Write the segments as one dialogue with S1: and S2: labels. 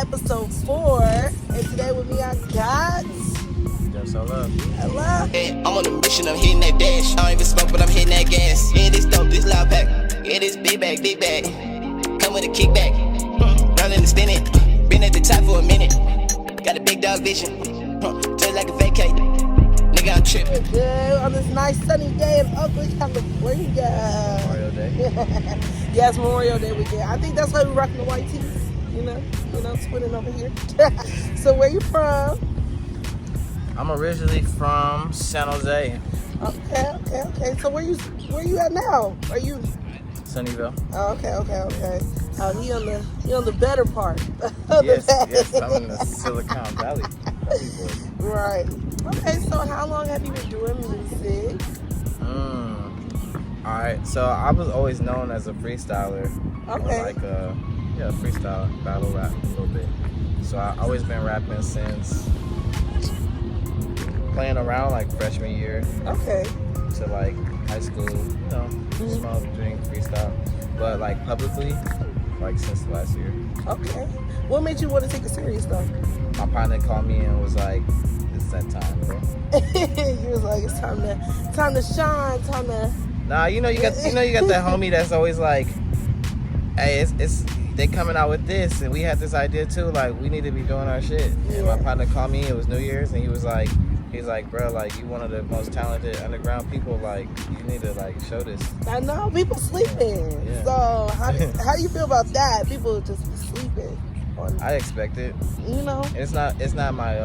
S1: episode 4. And today with me I got
S2: Devsoluv.
S1: Hello.
S3: I'm on a mission, I'm hitting that dash. I don't even smoke, but I'm hitting that gas. Yeah, this dope, this loud pack. Yeah, this big bag, big bag. Come with a kickback. Don't understand it. Been at the top for a minute. Got a big dog vision. Just like a vacate. Nigga, I'm tripping.
S1: Good on this nice sunny day in Oakland, California.
S2: Memorial Day.
S1: Yes, Memorial Day weekend. I think that's why we're rocking the white tees. You know, twinning over here. So where you from?
S2: I'm originally from San Jose,
S1: Okay. So where you at now? Are you?
S2: Sunnyvale.
S1: Oh, okay. He on the better part.
S2: Yes, I'm in the Silicon Valley.
S1: Right. Okay. So how long have you been doing music?
S2: All right. So I was always known as a freestyler.
S1: Okay.
S2: Or like freestyle battle rap a little bit. So I've always been rapping since playing around like freshman year.
S1: Okay.
S2: To like high school, small drink freestyle, but like publicly, like since last year.
S1: Okay. What made you want to take it serious though?
S2: My partner called me and was like, "It's that time, bro."
S1: You was like, "It's time to shine, time to."
S2: Nah, you got that homie that's always like, "Hey, it's they coming out with this, and we had this idea too. Like, we need to be doing our shit."
S1: Yeah.
S2: And my partner called me. It was New Year's, and he's like, "Bro, like, you one of the most talented underground people. Like, you need to like show this."
S1: I know people sleeping.
S2: Yeah.
S1: So how do you feel about that? People just be sleeping.
S2: I expect it.
S1: You know.
S2: It's not my.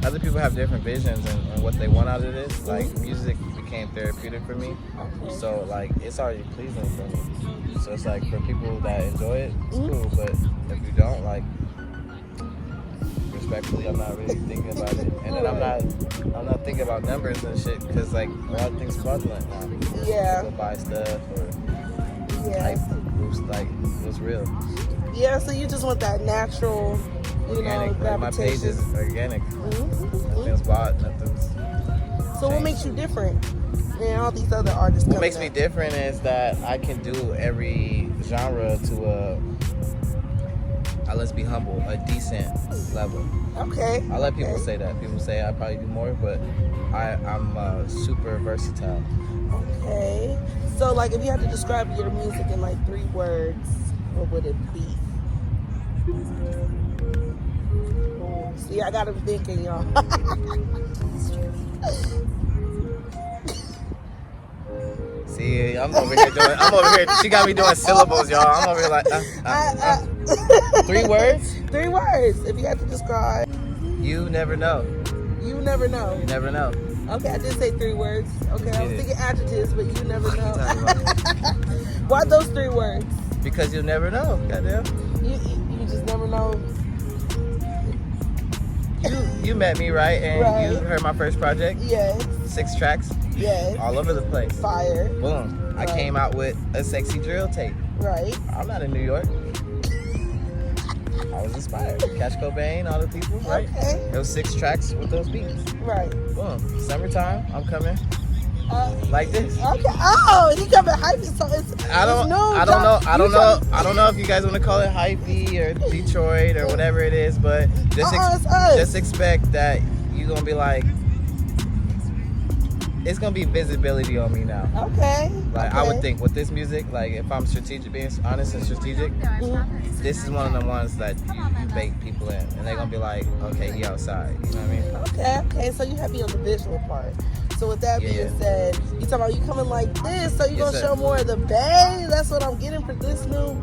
S2: Other people have different visions and what they want out of this. Like, music became therapeutic for me.
S1: Okay.
S2: So like, it's already pleasing for me. So it's like for people that enjoy it, it's cool. But if you don't, like, respectfully, I'm not really thinking about it. And then I'm not thinking about numbers and shit because like a lot of things fraudulent now.
S1: Yeah.
S2: People buy stuff or
S1: Yeah.
S2: hype boost, like what's real.
S1: Yeah. So you just want that natural,
S2: Organic. Like, my page
S1: gravitation.
S2: is organic.
S1: Mm-hmm.
S2: Nothing's bought. Nothing's.
S1: So what makes you different than all these other artists?
S2: What makes me different is that I can do every genre to let's be humble, a decent level.
S1: Okay.
S2: I let people say that. People say I probably do more, but I'm super versatile.
S1: Okay. So like, if you had to describe your music in like 3 words, what would it be? See, I got him thinking, y'all.
S2: See, I'm over here. She got me doing syllables, y'all. I'm over here like, 3 words?
S1: 3 words. If you had to describe.
S2: You never know.
S1: You never know.
S2: You never know.
S1: Okay, I did say 3 words. Okay, I was thinking adjectives, but you never know. Why those 3 words?
S2: Because you'll never know. Goddamn.
S1: You just never know.
S2: You met me, right? And
S1: Right.
S2: you heard my first project?
S1: Yes.
S2: 6 tracks,
S1: Yes.
S2: all over the place.
S1: Fire.
S2: Boom. I
S1: Right.
S2: came out with a sexy drill tape.
S1: Right.
S2: I'm not in New York. I was inspired. Catch Cobain, all the people, right?
S1: Okay.
S2: It was 6 tracks with those beats.
S1: Right.
S2: Boom. Summertime, I'm coming like this.
S1: Okay. Oh, he coming hype. So it's
S2: I don't know if you guys want to call it hypey or Detroit or whatever it is, but
S1: it's us.
S2: just expect that you're gonna be like, it's gonna be visibility on me now.
S1: Okay.
S2: Like, I would think with this music, like, if I'm being honest and strategic, this is one of the ones that you bait people in, and they're gonna be like, okay, he outside. You know what I mean?
S1: Okay. So you happy on the visual part. So with that being said, you talking about you coming like this, so you gonna show more of the Bay? That's what I'm getting for this new,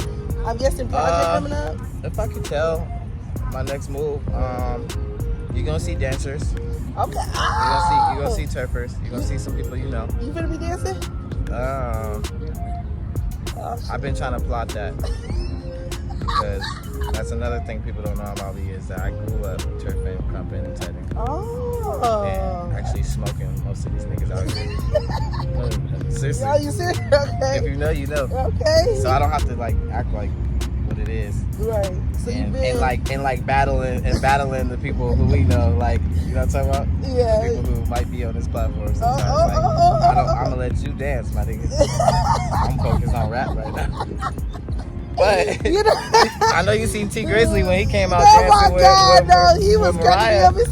S1: I'm guessing, project coming up?
S2: If I could tell my next move, you're gonna see dancers.
S1: Okay.
S2: You're gonna see turfers. You're gonna see some people you know.
S1: You gonna be dancing?
S2: I've been trying to plot that because that's another thing people don't know about me is that I grew up turfing, crumping, and tetting.
S1: Oh.
S2: And actually smoking most of these niggas out here. Seriously.
S1: Are you serious? Okay.
S2: If you know, you know.
S1: Okay.
S2: So I don't have to like act like what it is.
S1: Right. So
S2: and battling the people who we know, like, you know what I'm talking about?
S1: Yeah.
S2: The people who might be on this platform sometimes. I'm gonna let you dance, my nigga. I'm focused on rap right now. But
S1: You know?
S2: I know you seen T Grizzly when he came out
S1: Oh
S2: dancing
S1: my God,
S2: with
S1: he was
S2: Mariah.
S1: cracking me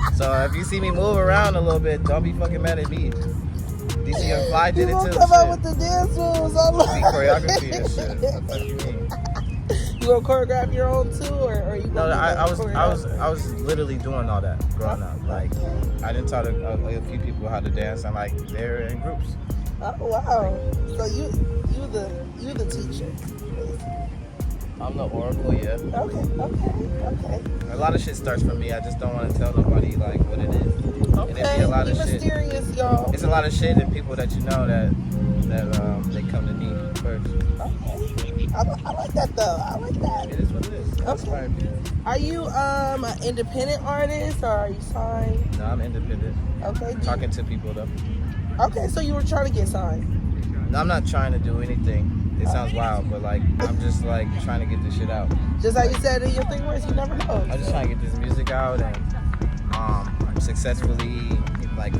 S1: up.
S2: So if you see me move around a little bit, don't be fucking mad at me. DC Young Fly did
S1: You
S2: it
S1: gonna
S2: too.
S1: come out with the dance moves?
S2: Beat choreography and shit. What the fuck you mean?
S1: You gonna choreograph your own too, or you
S2: No,
S1: gonna
S2: I was literally doing all that growing up. Like I didn't taught a few people how to dance, and like they're in groups.
S1: Oh wow! So you the teacher.
S2: I'm the oracle, yeah.
S1: Okay.
S2: A lot of shit starts from me. I just don't want to tell nobody like what it is.
S1: Okay.
S2: And it'd be a lot of shit.
S1: Mysterious, y'all.
S2: It's a lot of shit and people that you know that they come to me first.
S1: Okay. I like that though. I like that.
S2: It is what it is.
S1: Okay. Are you an independent artist or are you signed?
S2: No, I'm independent.
S1: Okay.
S2: Talking to people though.
S1: Okay, so you were trying to get signed.
S2: No, I'm not trying to do anything. It sounds wild, but like I'm just like trying to get this shit out.
S1: Just like you said in your thing where you never know.
S2: I'm just trying to get this music out and successfully like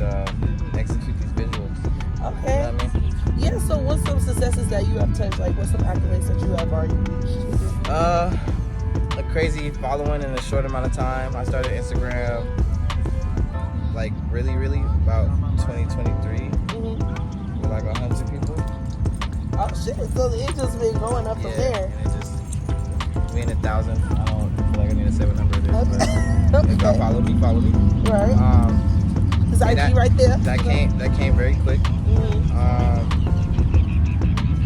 S2: execute these visuals.
S1: Okay.
S2: You know what I mean?
S1: Yeah, so what's some successes that you have touched? Like what's some accolades that you have already reached?
S2: A crazy following in a short amount of time. I started Instagram like really about 2023 with like 100 people.
S1: Oh shit, so it just been going up from there.
S2: And it just being 1,000. I don't feel like I need to say what number it is, but
S1: Okay.
S2: if y'all follow me.
S1: Right. Is IG right there?
S2: That came very quick.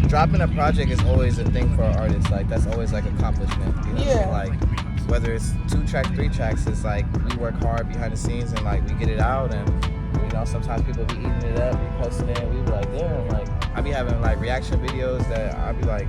S2: Dropping a project is always a thing for artists. Like that's always like accomplishment. You know what I mean? Like whether it's 2 tracks, 3 tracks, it's like we work hard behind the scenes and like we get it out and you know sometimes people be eating it up, be posting it, and we be like, damn, like I be having like reaction videos that I be like,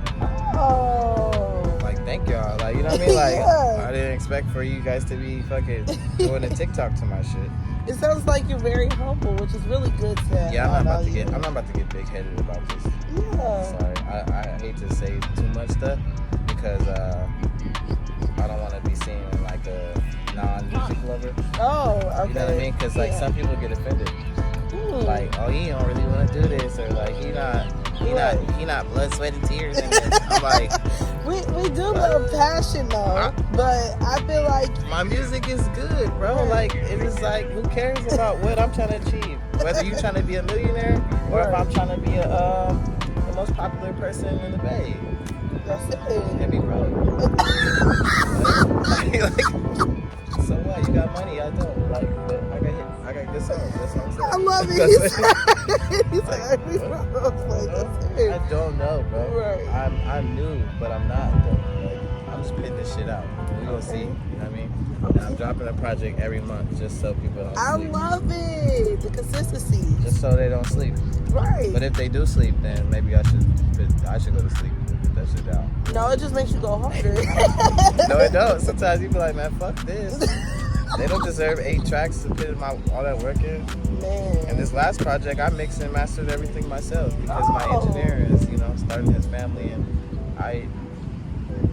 S1: oh,
S2: like thank y'all, like you know what I mean? Like
S1: Yeah.
S2: I didn't expect for you guys to be fucking doing a TikTok to my shit.
S1: It sounds like you're very humble, which is really good to
S2: Yeah, I'm not about to get big headed about this.
S1: Yeah.
S2: Sorry, I hate to say too much stuff because I don't want to be seen like a non-music lover.
S1: Oh, okay.
S2: You know what I mean? Because like some people get offended. Like, oh, he don't really want to do this, or like he not blood, sweat, and tears in this. I'm like,
S1: we do love passion though, but I feel like
S2: my music is good, bro. Like it is like, who cares about what I'm trying to achieve? Whether you're trying to be a millionaire or if I'm trying to be the most popular person in the Bay.
S1: that's it.
S2: Hit me, bro. Like, so what? You got money? I don't. Like, but I got good songs. That's what I'm saying.
S1: I love it. He's like,
S2: I don't know, bro.
S1: Right.
S2: I'm new, but I'm not. Like, I'm just putting this shit out. We gonna see. You know what I mean? And I'm dropping a project every month just so people don't sleep.
S1: I love it. The consistency.
S2: Just so they don't sleep.
S1: Right.
S2: But if they do sleep, then maybe I should go to sleep. Put that shit down.
S1: No, it just makes you go harder.
S2: No, it don't. Sometimes you be like, man, fuck this. They don't deserve 8 tracks to put all that work in.
S1: Man.
S2: And this last project, I mixed and mastered everything myself because my engineer is, starting his family, and I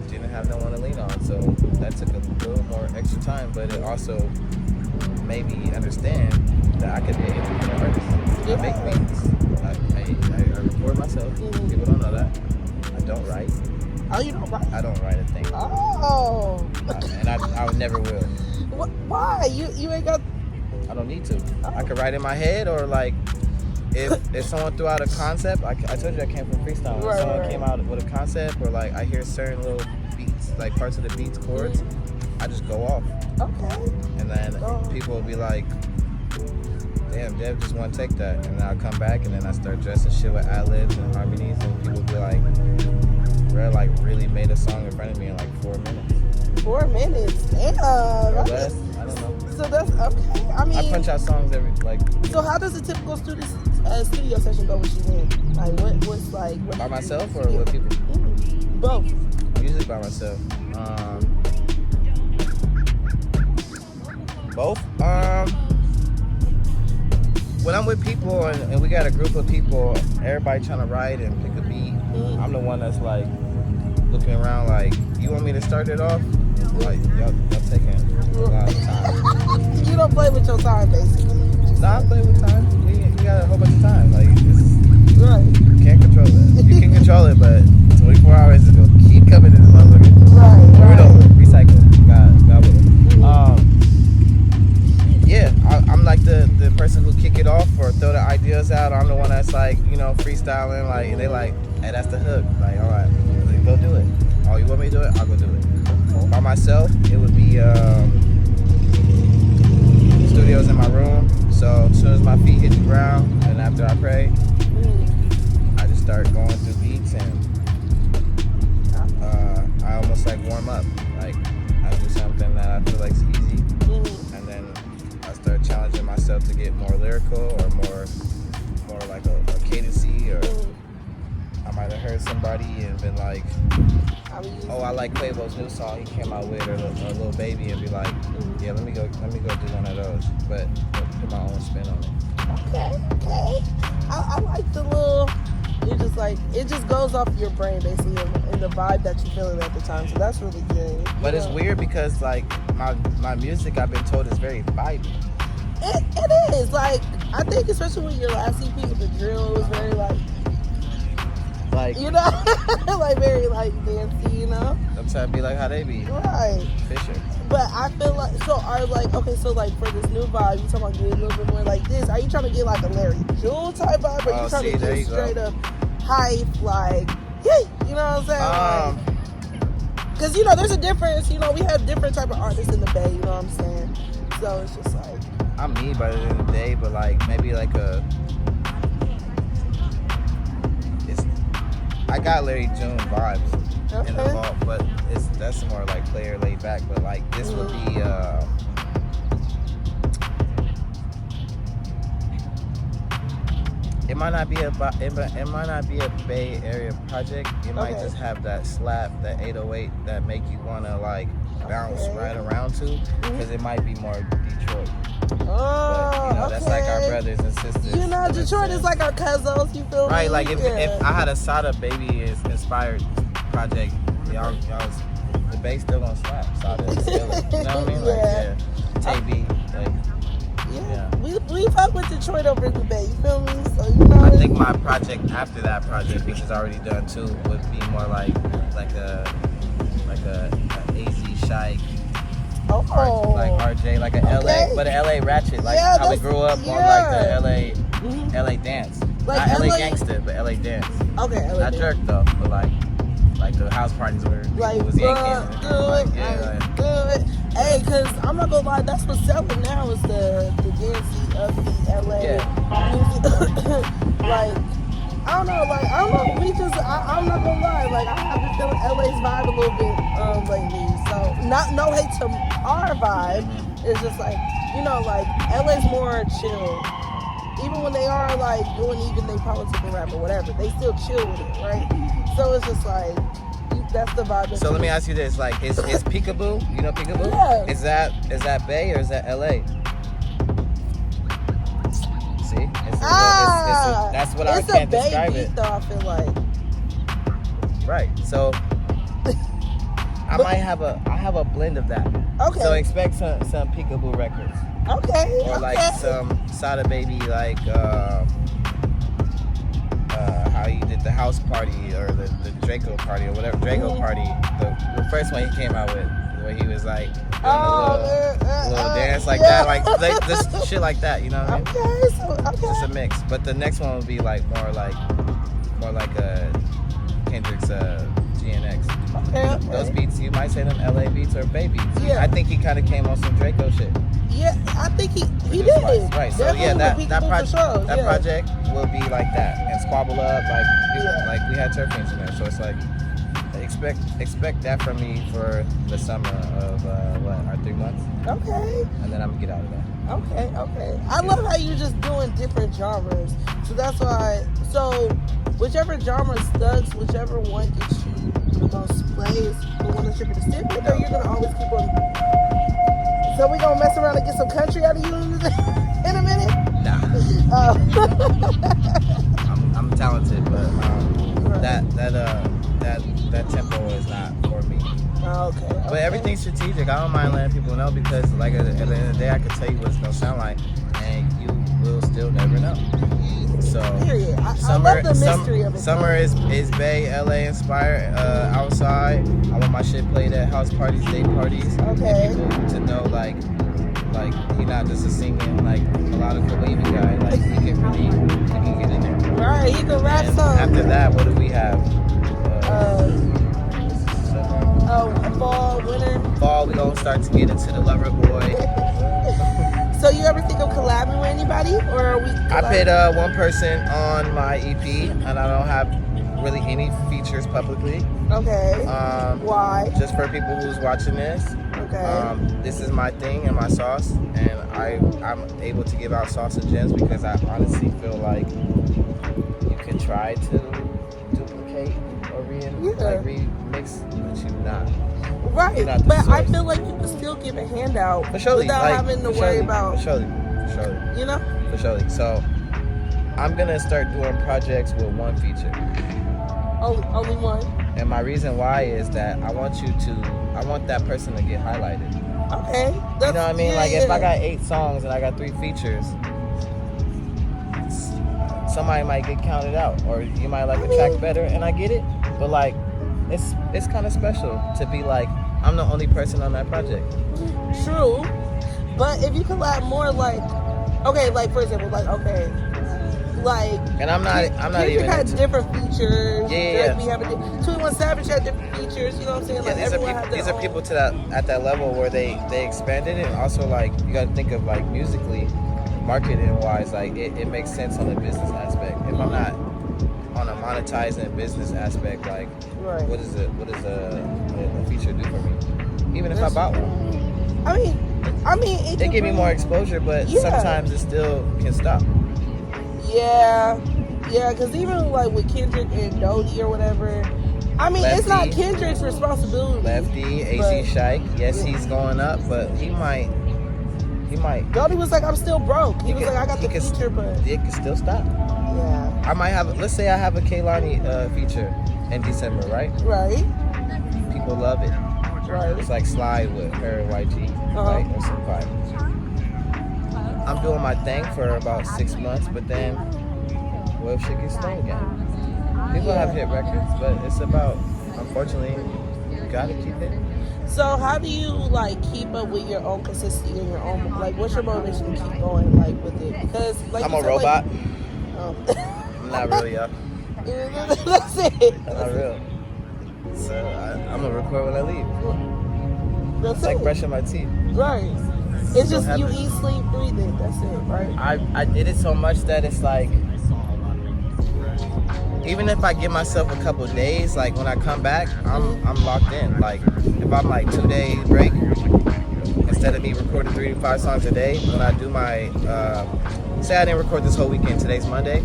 S2: didn't have no one to lean on. So that took a little more extra time, but it also made me understand that I could be an independent artist. I make beats. I record myself. People don't know that. I don't write.
S1: Oh, you don't write?
S2: I don't write a thing.
S1: Oh.
S2: And I never will.
S1: Why? You ain't got...
S2: I don't need to. I could write in my head, or like if someone threw out a concept, I told you I came from freestyle. If someone came out with a concept, or like I hear certain little beats, like parts of the beats, chords, I just go off.
S1: Okay.
S2: And then people will be like, damn, Dev just want to take that. And then I'll come back and then I start dressing shit with ad-libs and harmonies, and people will be like, bro, like really made a song in front of me in like 4 minutes.
S1: 4 minutes? Damn.
S2: Or less, I don't know.
S1: So that's okay. I mean,
S2: I punch out songs every, like.
S1: So how does a typical studio session go with you in? Like what's like? What
S2: By myself or with people?
S1: Both.
S2: Usually by myself. Both. When I'm with people and we got a group of people, everybody trying to write and pick a beat, I'm the one that's like looking around like, you want me to start it off? Like, y'all taking a lot of time.
S1: You don't play with your time, basically.
S2: Nah, I play with time. We got a whole bunch of time. Like,
S1: right.
S2: You can't control it. You can control it, but 24 hours is gonna keep coming in this motherfucker.
S1: Right.
S2: Recycle. God with it. Yeah, I'm like the person who kick it off or throw the ideas out. I'm the one that's like, freestyling. Like, and they like, hey, that's the hook. Like, all right, go do it. Oh, you want me to do it? I'll go do it. By myself, it would be studios in my room. So as soon as my feet hit the ground and after I pray, I just start going through beats and I almost like warm up. Like I do something that I feel like is easy, and then I start challenging myself to get more lyrical or more like a cadency, or I might have heard somebody and been like, oh, I like Quavo's new song he came out with, or Lil Baby, and be like, yeah, let me go do one of those, but put my own spin on it.
S1: Okay. I like the little. It just goes off your brain basically and the vibe that you're feeling at the time. So that's really good.
S2: But it's weird because like my music, I've been told, is very vibey.
S1: It is. Like, I think especially with your last EP with the drill, it was very like like very like dancey, I'm
S2: trying to be like how they be.
S1: Right.
S2: Fisher.
S1: But I feel like, so like for this new vibe, you talking about getting a little bit more like this. Are you trying to get like a Larry Jewel type vibe? Or are you trying to get straight up hype, like, yay, you know what I'm saying? Because, there's a difference. We have different type of artists in the Bay, you know what I'm saying? So it's just like.
S2: I'm me by the end of the day, but like maybe like I got Larry June vibes in the vault, but that's more like player laid back. But like this would be it might not be a Bay Area project. It might just have that slap, that 808 that make you wanna like bounce right around to, because it might be more Detroit. But, that's like our brothers and sisters.
S1: Detroit is like our cousins, you feel me?
S2: Right, like if I had a Sada Baby inspired project, y'all the Bay still gonna slap. Sada is still, you know what I mean? Like, Tay-B, like,
S1: We fuck with Detroit over in the Bay, you feel me? So,
S2: I think my project after that project, which is already done too, would be more like a AZ Shike. Like RJ, like a LA, but a LA ratchet, like how we grew up on like the LA dance.
S1: Like
S2: not LA gangster, but LA dance.
S1: Okay, LA
S2: not jerk though, but like the house parties where people was yanking.
S1: Good. Hey, cause I'm not gonna lie, that's what's selling now is the dancey of the LA music. Like, I don't know, I'm not gonna lie, like I've been feeling LA's vibe a little bit lately. So no hate to our vibe. It's just like, like LA's more chill. Even when they are like doing even they politics and rap or whatever, they still chill with it, right? So it's just like that's the vibe.
S2: So let me ask you this: like, is Peekaboo? You know Peekaboo?
S1: Yeah.
S2: Is that Bay or is that LA? See, that's what I can't describe it.
S1: Though I feel like.
S2: Right. So I have a blend of that.
S1: Okay.
S2: So expect some Peekaboo records.
S1: Okay.
S2: Or like some Sada Baby, like how he did the house party or the Draco party or whatever party. The first one he came out with, where he was like doing a little dance like that, like this shit like that. You know what I mean?
S1: Okay.
S2: Just a mix. But the next one would be like more like a Kendrick's GNX.
S1: Okay.
S2: Those beats, you might say them LA beats or Bay beats.
S1: Yeah.
S2: I think he kind of came on some Draco shit.
S1: Yeah, I think he did.
S2: Right. So
S1: definitely
S2: that project will be like that and squabble up like we had Turkins in there. So it's like expect that from me for the summer of our 3 months.
S1: Okay.
S2: And then I'm gonna get out of that.
S1: Okay. I love how you're just doing different genres. So that's why. So whichever genre stucks, whichever one gets you the most plays, the one that you're gonna stick with, or you're gonna always keep on. So we gonna mess around and get some country out of you in a minute?
S2: Nah. I'm talented, but that tempo is not for me.
S1: Okay.
S2: But everything's strategic. I don't mind letting people know because, like, at the end of the day, I can tell you what it's gonna sound like, and you will still never know. So
S1: period. I love the mystery of it.
S2: Summer is Bay, LA inspired. Outside, I want my shit played at house parties, day parties.
S1: Okay.
S2: And people to know like he not just a singing like melodic wavy guy. Like he can get in there.
S1: Right, he can rap
S2: And
S1: songs.
S2: after that, what do we have?
S1: Fall, winter.
S2: Fall, we gonna start to get into the Lover Boy.
S1: So you ever think of collabing with anybody, or are we?
S2: I put one person on my EP, and I don't have really any features publicly.
S1: Okay. Why?
S2: Just for people who's watching this.
S1: Okay.
S2: This is my thing and my sauce, and I'm able to give out sauce and gems because I honestly feel like you can try to duplicate or remix, but you're not.
S1: Right,
S2: not
S1: but I
S2: source.
S1: feel like you can still give a handout
S2: For surely,
S1: without having to worry about.
S2: For surely.
S1: You know.
S2: For surely. So I'm gonna start doing projects with one feature.
S1: Only one.
S2: And my reason why is that I want that person to get highlighted.
S1: Okay.
S2: You know what I mean?
S1: Yeah,
S2: like
S1: yeah.
S2: if I got 8 songs and I got 3 features, somebody might get counted out, or you might like a track better, and I get it. But like, it's kind of special to be like, I'm the only person on that project.
S1: True, but if you collab more, like, okay, like for example, like okay, like.
S2: And I'm not even
S1: had
S2: into,
S1: different features.
S2: Yeah.
S1: We have 21 Savage had different features. You know what I'm saying? Like
S2: these are people to at that level where they expanded it, and also like you got to think of like musically, marketing wise, like it makes sense on the business aspect. If I'm not on a monetizing business aspect, like
S1: right.
S2: what does a feature do for me? Even if I bought one.
S1: I mean,
S2: they give me more exposure, but sometimes it still can stop.
S1: Yeah, because even like with Kendrick and Dodie or whatever, I mean,
S2: Lefty,
S1: it's not Kendrick's responsibility.
S2: Lefty, AC Shike, yes, he's going up, but he might.
S1: Dodie was like, I'm still broke. He was like, I got the feature, but
S2: it can still stop.
S1: Yeah.
S2: I might have. Let's say I have a Kehlani feature in December, right?
S1: Right.
S2: People love it.
S1: Right.
S2: It's like Slide with her and YG, right? Or some vibe. I'm doing my thing for about 6 months, but then what if shit gets thing again? People have hit records, but it's about, unfortunately, you gotta keep it.
S1: So how do you like keep up with your own consistency and your own, like what's your motivation to keep going like with it? Because like
S2: I'm a robot.
S1: Like,
S2: I'm not real, y'all.
S1: That's it.
S2: I'm not real. So I'm gonna record when I leave.
S1: That's
S2: it's like brushing my teeth.
S1: Right. It's just you eat, sleep, breathe it. That's it, right?
S2: I did it so much that it's like, even if I give myself a couple days, like when I come back, I'm locked in. Like if I'm like 2 days break, instead of me recording 3 to 5 songs a day, when I do my say I didn't record this whole weekend, today's Monday,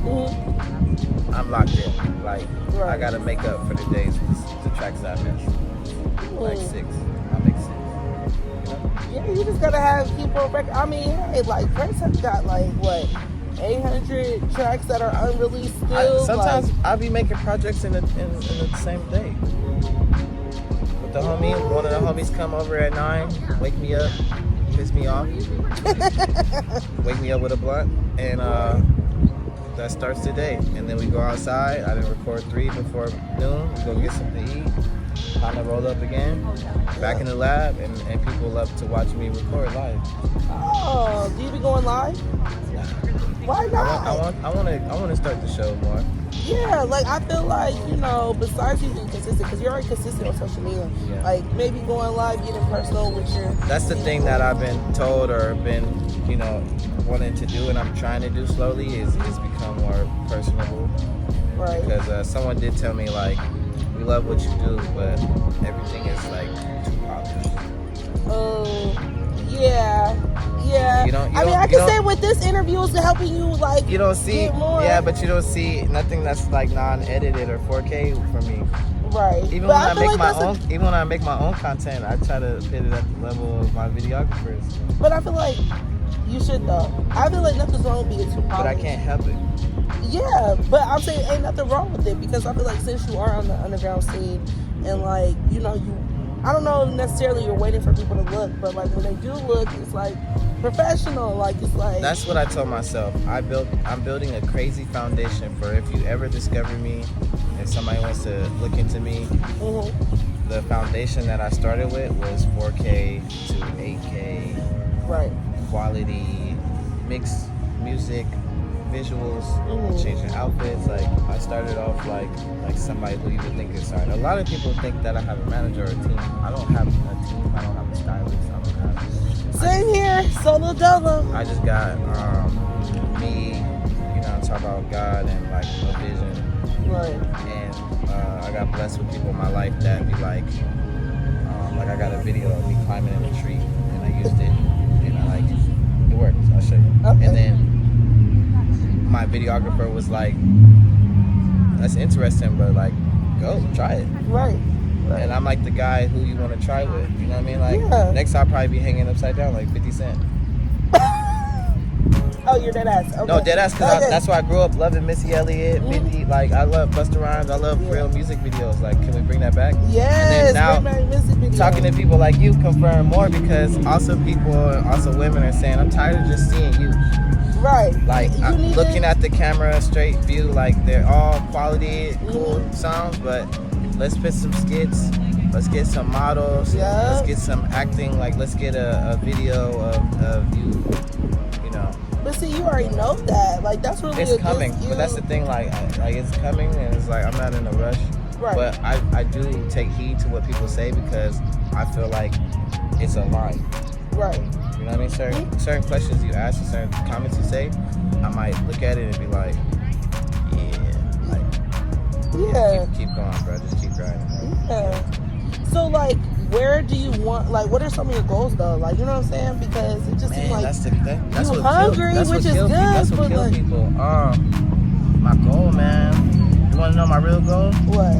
S2: I'm locked in. Like I gotta make up for the days, the tracks that I missed. Like 6, I make 6.
S1: Yeah, you just gotta have people. I mean, hey, like Prince has got like what 800 tracks that are unreleased still.
S2: Sometimes I'll be making projects in the same day. With the homie, one of the homies come over at 9, wake me up, piss me off, wake me up with a blunt, and that starts the day. And then we go outside. I didn't record 3 before noon. We go get something to eat. Kind of roll up again, back in the lab, and people love to watch me record live.
S1: Oh, do you be going live?
S2: Nah.
S1: Why not?
S2: I want to start the show more.
S1: Yeah, like I feel like, you know, besides you being consistent, because you're already consistent on social media, like maybe going live, getting personal with your.
S2: That's the thing that I've been told or been, you know, wanting to do, and I'm trying to do slowly is become more personable.
S1: Right.
S2: Because someone did tell me like, we love what you do, but everything is like too polished.
S1: Oh, yeah.
S2: You don't,
S1: I mean, I can say with this interview is helping you like.
S2: You don't see,
S1: get more.
S2: Yeah, but you don't see nothing that's like non-edited or 4K for me.
S1: Right.
S2: Even when I make my own content, I try to hit it at the level of my videographers.
S1: But I feel like you should though. I feel like nothing's wrong with being too polished.
S2: But I can't help it.
S1: Yeah, but I'm saying ain't nothing wrong with it because I feel like since you are on the underground scene and like, you know, I don't know if necessarily you're waiting for people to look, but like when they do look, it's like professional. Like it's like
S2: That's what I told myself. I'm building a crazy foundation for if you ever discover me, if somebody wants to look into me.
S1: Mm-hmm.
S2: The foundation that I started with was 4K to 8K,
S1: right,
S2: quality, mixed music, visuals, changing outfits. Like I started off like somebody who you would think is signed. A lot of people think that I have a manager or a team. I don't have a team. I don't have a stylist. I don't have.
S1: Same here, solo dolo.
S2: I just got me, you know, talk about God and like a vision.
S1: Right.
S2: And I got blessed with people in my life that be like I got a video of me climbing in a tree and I used it and I like it works. I'll show you.
S1: Okay.
S2: And then my videographer was like, "That's interesting, but like, go try it."
S1: Right.
S2: And I'm like the guy who you want to try with. You know what I mean? Like next I'll probably be hanging upside down like 50 Cent.
S1: Oh, you're dead ass. Okay.
S2: No, dead ass, because that's why I grew up loving Missy Elliott, 50. Like, I love Busta Rhymes. I love real music videos. Like, can we bring that back?
S1: Yes.
S2: And then now, talking to people like you confirm more because also people, also women are saying, I'm tired of just seeing you.
S1: Right.
S2: Like, looking at the camera, straight view, like, they're all quality, cool songs, but let's put some skits. Let's get some models.
S1: Yeah.
S2: Let's get some acting. Like, let's get a video of you, you know.
S1: But see, you already know that. Like, that's really
S2: it's coming. But that's the thing. Like it's coming, and it's like I'm not in a rush.
S1: Right.
S2: But I do take heed to what people say because I feel like it's a line.
S1: Right.
S2: You know what I mean? Certain questions you ask, and certain comments you say, I might look at it and be like, keep going, bro. Just keep grinding.
S1: Yeah. So like, where do you want? Like, what are some of your goals though? Like, you know what I'm saying? Because it just seems like
S2: that's the thing. That's
S1: you're
S2: what
S1: hungry, which is good.
S2: That's what kills people. My goal, man. You want to know my real goal?
S1: What?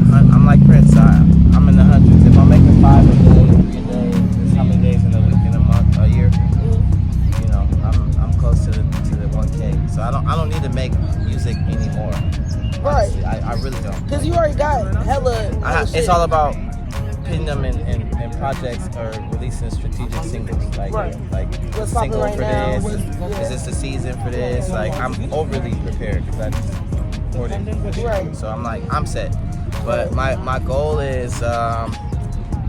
S2: I'm like Prince. I'm in the hundreds. If I'm making 5 a day, 3 a day, that's how many days in a week, in a month, a year? You know, I'm close to the 1K. So I don't need to make music anymore.
S1: Right.
S2: Honestly, I really don't.
S1: Because you already got hella shit.
S2: It's all about putting them in projects or releasing strategic singles. Like
S1: what's
S2: single
S1: right
S2: for
S1: now?
S2: this. Is this the season for this? Like I'm overly prepared because I just recorded.
S1: Right.
S2: So I'm like, I'm set. But my goal is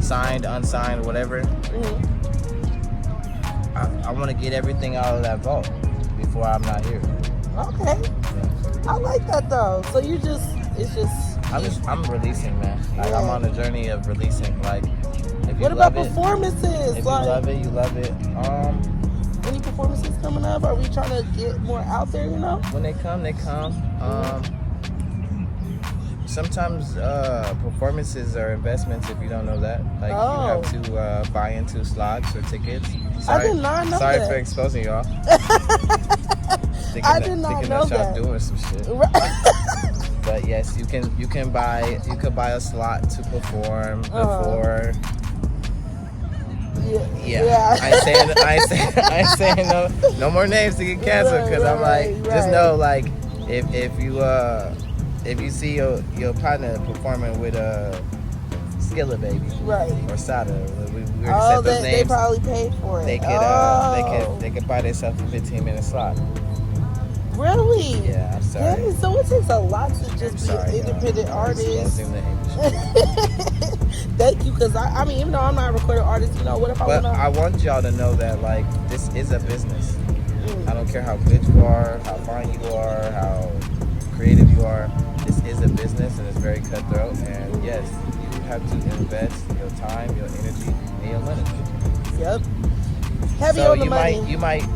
S2: signed, unsigned, whatever. I want to get everything out of that vault before I'm not here.
S1: Okay. Yeah. I like that though. So I'm
S2: releasing, man. Like I'm on a journey of releasing. Like if you
S1: what
S2: love
S1: about performances?
S2: If like, you love it.
S1: Any performances coming up? Are we trying to get more out there, you know?
S2: When they come, they come. Sometimes performances are investments if you don't know that. Like you have to buy into slots or tickets. Sorry,
S1: I did not know
S2: sorry
S1: that.
S2: for exposing y'all.
S1: I did not know that.
S2: Y'all doing some shit. But yes, you can buy a slot to perform before. Yeah. I ain't saying no more names to get canceled because I'm like just know like if you see your partner performing with Skilla Baby or Sada, we already set those names.
S1: They probably paid for it.
S2: They could buy themselves a 15-minute slot.
S1: Really?
S2: Yeah, I'm sorry.
S1: Yeah, so it takes a lot to just be an independent artist. Thank you, because I mean, even though I'm not a recorded artist, you know, what if
S2: I want y'all to know that, like, this is a business. I don't care how good you are, how fine you are, how creative you are. This is a business, and it's very cutthroat. And yes, you have to invest your time, your energy, and your money.
S1: Yep. Heavy on the money.
S2: You might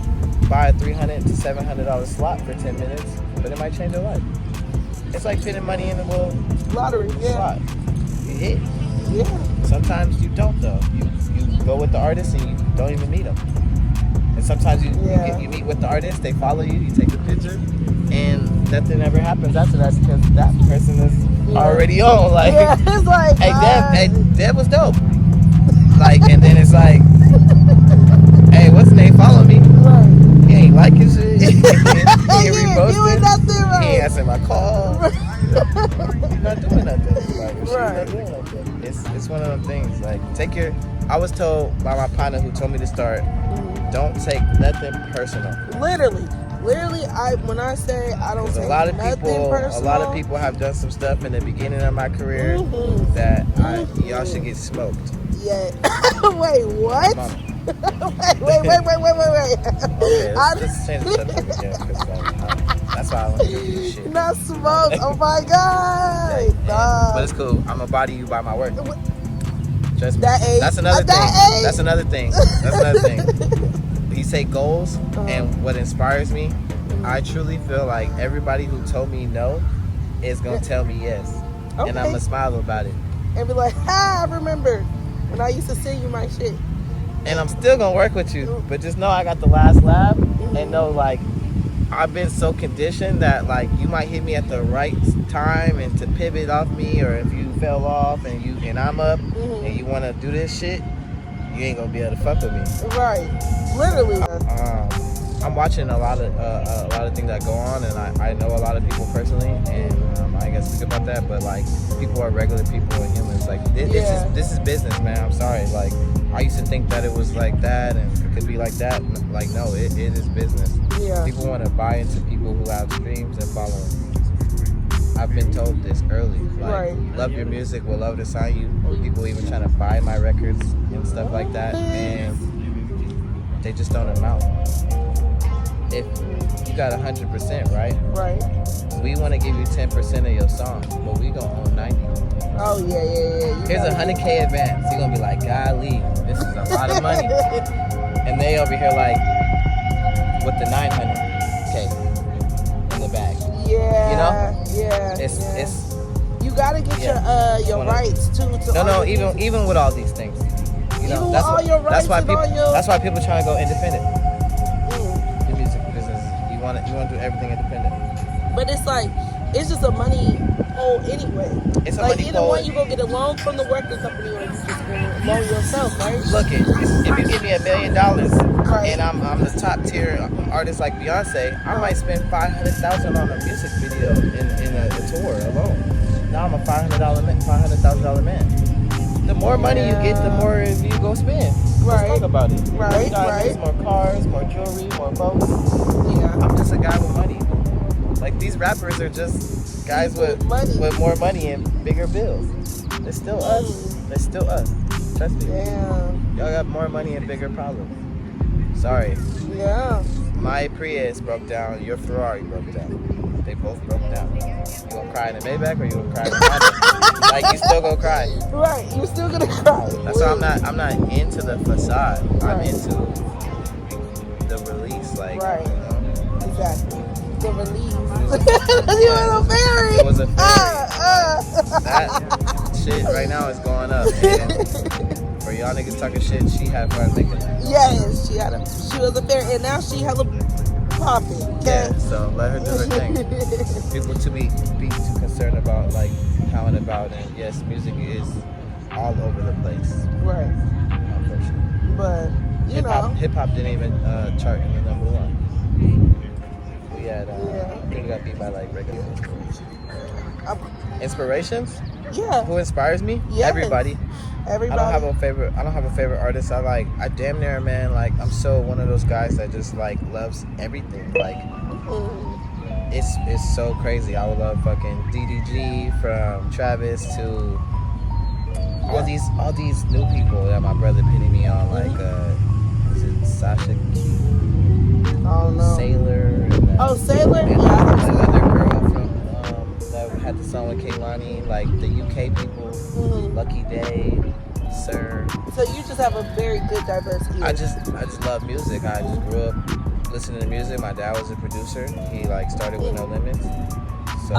S2: buy a $300 to $700 slot for 10 minutes, but it might change your life. It's like putting money in the little
S1: lottery
S2: slot. You hit.
S1: Yeah.
S2: Sometimes you don't though. You go with the artist and you don't even meet them. And sometimes you meet with the artist, they follow you, you take a picture, and nothing ever happens after that because that person is already on. Like,
S1: it's like,
S2: hey, Deb was dope. Like, and then it's like, hey, what's his name? Follow me.
S1: Right.
S2: He ain't liking shit. He ain't reposting.
S1: Doing nothing right.
S2: He ain't answering my call. You're not doing nothing. Like, she's
S1: Right.
S2: not doing nothing. It's one of them things. Like, I was told by my partner who told me to start, don't take nothing personal.
S1: Literally, when I say I don't take nothing personal.
S2: A lot of people have done some stuff in the beginning of my career that y'all should get smoked.
S1: Yeah. Wait, what? wait.
S2: Okay, let's change the subject again, because that's why I want to do this shit.
S1: Not smoke. Oh my god.
S2: But it's cool. I'm gonna body you by my work. Trust me. That's another thing. That's another thing. You say goals and what inspires me. I truly feel like everybody who told me no is gonna tell me yes, and I'm gonna smile about it
S1: and be like, I remember when I used to send you my shit.
S2: And I'm still gonna work with you, but just know I got the last laugh, and know like I've been so conditioned that like you might hit me at the right time and to pivot off me, or if you fell off and I'm up and you want to do this shit, you ain't gonna be able to fuck with me.
S1: Right, literally.
S2: I'm watching a lot of things that go on, and I know a lot of people personally, and I guess speak about that. But like, people are regular people and humans. Like this is business, man. I'm sorry. Like, I used to think that it was like that and it could be like that. Like, no, it is business.
S1: Yeah.
S2: People want to buy into people who have streams and following. I've been told this early. Like, love your music, we'll love to sign you. People even trying to buy my records and stuff like that, and they just don't amount. If you got 100%, right? We want to give you 10% of your song, but we gonna own 90.
S1: Oh yeah.
S2: Here's 100K advance. You're gonna be like, golly, this is a lot of money. And they over here like, with the 900K in the bag.
S1: Yeah.
S2: You know?
S1: Yeah.
S2: It's
S1: you gotta get your rights too.
S2: No, even with all these things. You know,
S1: even with all your rights,
S2: that's why people trying to go independent. The music business, you want to do everything independent.
S1: But it's like, it's just a money hole anyway.
S2: It's a
S1: like
S2: money
S1: either
S2: hole.
S1: one, you go get a loan from the record company, or you just go loan yourself, right?
S2: Look, if you give me $1 million and I'm the top tier artist like Beyonce, I might spend $500,000 on a music video in a tour alone. Now I'm a $500,000 man. The more money you get, the more you go spend. Let's talk about it. Right. More cars, more jewelry, more boats. Yeah. I'm just a guy with money. Like, these rappers are just guys with more money and bigger bills. They're still us. Trust me.
S1: Damn.
S2: Y'all got more money and bigger problems. Sorry.
S1: Yeah.
S2: My Prius broke down. Your Ferrari broke down. They both broke down. You gonna cry in the Maybach, or you gonna cry in the Honda? Like, you still gonna cry.
S1: Right. You still gonna cry.
S2: That's why I'm not into the facade. I'm into the release. Like,
S1: right.
S2: You know?
S1: Exactly. The release. You were a fairy.
S2: It was a fairy. That shit right now is going up. And for y'all niggas talking shit, she had fun making it.
S1: Yes, she was a fairy, and now she hella popping. Okay?
S2: Yeah, so let her do her thing. People to be too concerned about like how and about, and yes, music is all over the place.
S1: Right.
S2: Unfortunately.
S1: But you know,
S2: hip hop didn't even chart in the #1. We had I think we got beat by like regular inspirations.
S1: Yeah.
S2: Who inspires me?
S1: Yes.
S2: Everybody. I don't have a favorite artist. I damn near, man, like, I'm so one of those guys that just like loves everything. Like, it's so crazy. I would love fucking DDG from Travis to all these new people that my brother pitting me on. Like, is it Sasha?
S1: Oh no.
S2: Sailor.
S1: Sailor.
S2: And the other girl from that had the song with Kehlani. Like the UK people. Lucky Day, Sir.
S1: So you just have a very good diverse ear.
S2: I just love music. I just grew up listening to music. My dad was a producer. He like started with No Limits. So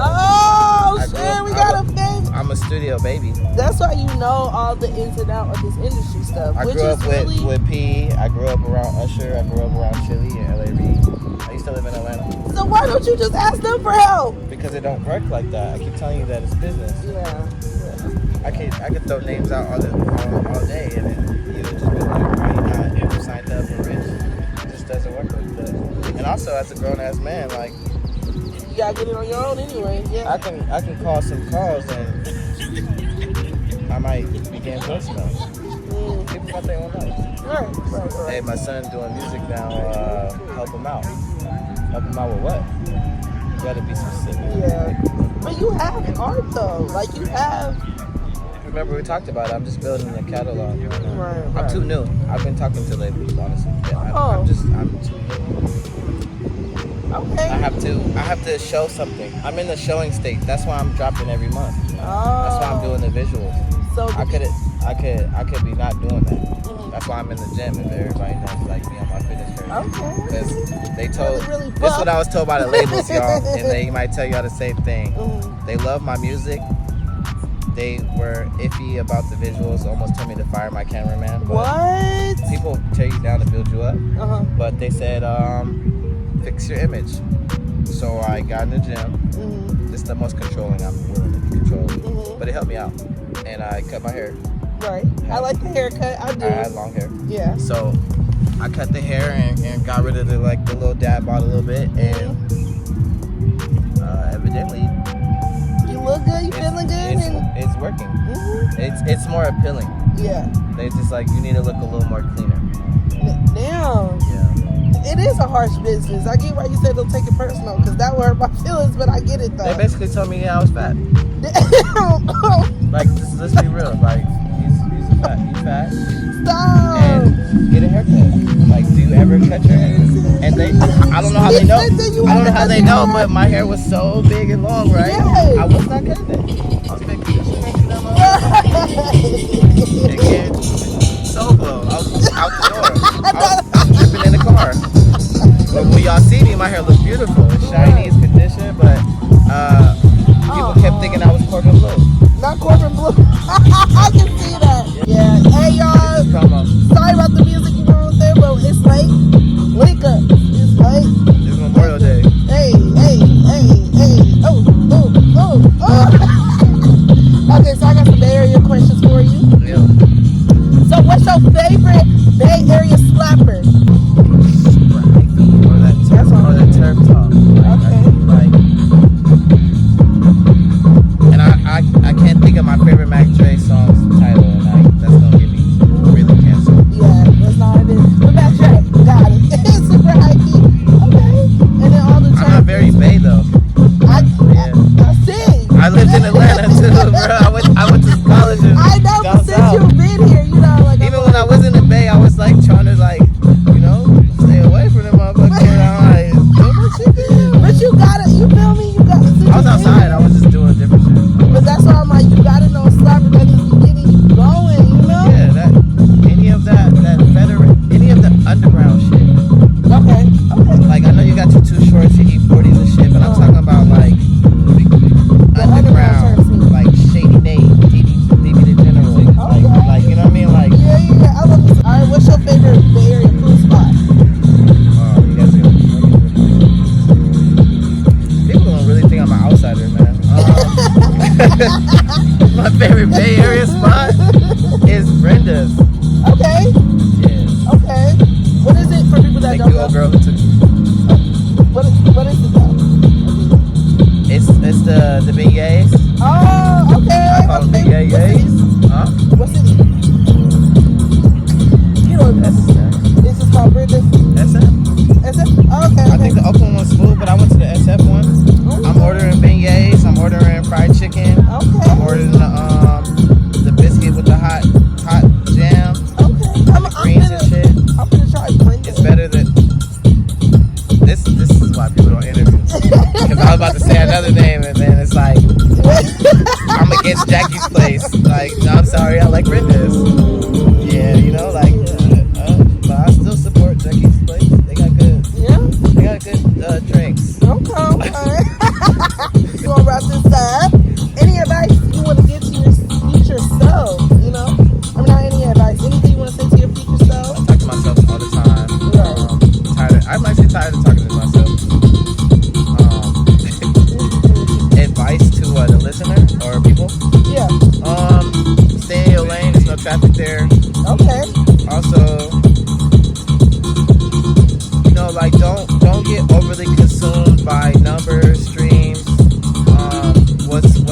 S1: shit, we got a thing.
S2: I'm a studio baby.
S1: That's why you know all the ins and outs of this industry stuff.
S2: I grew up with P. I grew up around Usher. I grew up around Chili and L.A. Reid. I used to live in Atlanta.
S1: So why don't you just ask them for help?
S2: Because it don't work like that. I keep telling you that it's business.
S1: Yeah.
S2: I could throw names out all day, and then you would just be like, why you not signed up and rich? It just doesn't work like that. And also, as a grown ass man, like
S1: You gotta get it on your own anyway. Yeah.
S2: I can call some calls and I might begin voicemails. People got their own life.
S1: Right.
S2: Hey, my son doing music now. Help him out. Help him out with what? You gotta be specific.
S1: Yeah. But you have art though. Like you have.
S2: Remember we talked about it. I'm just building a catalog.
S1: Right.
S2: I'm too new. I've been talking to labels, honestly. Yeah, I'm too new.
S1: Okay.
S2: I have to show something. I'm in the showing state. That's why I'm dropping every month. That's why I'm doing the visuals.
S1: So
S2: I could be not doing that. That's why I'm in the gym. If everybody knows like me on my fitness journey.
S1: Okay.
S2: Because they told
S1: really
S2: this is what I was told by the labels, y'all, and they might tell y'all the same thing. They love my music. They were iffy about the visuals. Almost told me to fire my cameraman.
S1: What?
S2: People tear you down to build you up. But they said, fix your image. So I got in the gym. This is the most controlling I'm willing to control. But it helped me out. And I cut my hair.
S1: Right. I like the haircut. I do.
S2: I had long hair.
S1: Yeah.
S2: So I cut the hair and got rid of the little dad bod a little bit. And evidently,
S1: you look good. You feeling good?
S2: It's working. It's more appealing.
S1: Yeah.
S2: They just like, you need to look a little more cleaner.
S1: Damn.
S2: Yeah.
S1: It is a harsh business. I get why you said don't take it personal, because that would hurt my feelings, but I get it though.
S2: They basically told me I was fat.
S1: Damn.
S2: Like, let's be real. Like, he's fat. He's fat.
S1: Stop.
S2: And get a haircut. Like, do you ever cut your hair? And they, I don't know how they know. I don't know how they know, but my hair was so big and long, right?
S1: Yes.
S2: I was not cutting it. I was making conditioning down my Again, solo. I was out the door. I was dripping in the car. But when y'all see me, my hair looks beautiful. It's shiny, it's conditioned, but people kept thinking I was Corbin Blue.
S1: Not Corbin Blue. I can see that. Yeah. Hey, y'all. Sorry about the music you were there, but it's late. Linkups. It's late.
S2: It's Memorial Day.
S1: Hey. Oh. Okay, so I got some Bay Area questions for you.
S2: Yeah.
S1: So what's your favorite Bay Area slapper?
S2: Or that turf talk. And I can't think of my favorite Mac Dre song's title, and that's gonna get me really canceled.
S1: Yeah, that's not it. But Mac Dre, got it. It's super hypey. Okay. And then all the
S2: I'm not very Bay though.
S1: I see.
S2: I lived in Atlanta too, bro. I went to college in
S1: I know, but
S2: down
S1: since
S2: south.
S1: you've been here, you know, like
S2: Even when I was in the Bay, I was like trying to stay away from them motherfuckers.
S1: But you gotta, you feel me? You gotta.
S2: I was outside. I was just doing different shit.
S1: But that's why I'm like, you gotta know a slapper that is getting you going, you know?
S2: Yeah, any of that veteran, any of the underground shit.
S1: Okay.
S2: Like, I know you got your Too Shorts, your E40s and shit, but I'm talking about like underground, like Shady Nate, DB the General, like you know what I mean? Like,
S1: yeah. I love this. All right, what's your favorite Bay Area food spot?
S2: you guys people don't really think I'm an outsider, man. My favorite Bay Area spot is Brenda's.
S1: Okay.
S2: Yeah.
S1: Okay. What is it for people that
S2: Thank
S1: don't
S2: you,
S1: know?
S2: old girl who took me.
S1: What is it though?
S2: It's the beignets.
S1: Oh, okay.
S2: I call them beignets. Huh?
S1: What city? You know,
S2: That's
S1: it's just called Brenda's.
S2: SF.
S1: SF? Oh, okay.
S2: I think the Oakland one's smooth, but I went to the SF one. I'm ordering beignets. I'm ordering fried chicken.
S1: Okay.
S2: I'm ordering the biscuit with the hot jam.
S1: Okay.
S2: The greens and shit.
S1: I'm gonna try Brenda's.
S2: It's better than this is why people don't interview. Because I was about to say another name and then it's like I'm against Jackie's Place. Like, no, I'm sorry, I like Brenda's. Yeah, but I still support Jackie's Place. They got good.
S1: Yeah.
S2: They got good drinks.
S1: Okay. You wanna wrap this up? Any advice you want to give to your future self? You know, I mean, not any advice. Anything you want to say to your future self?
S2: I talk to myself all the time.
S1: Right.
S2: I'm actually tired of talking to myself. Advice to the listener or people?
S1: Yeah.
S2: Stay in your lane. There's no traffic there.
S1: Okay.
S2: Also, like don't get overly consumed by numbers, streams, what's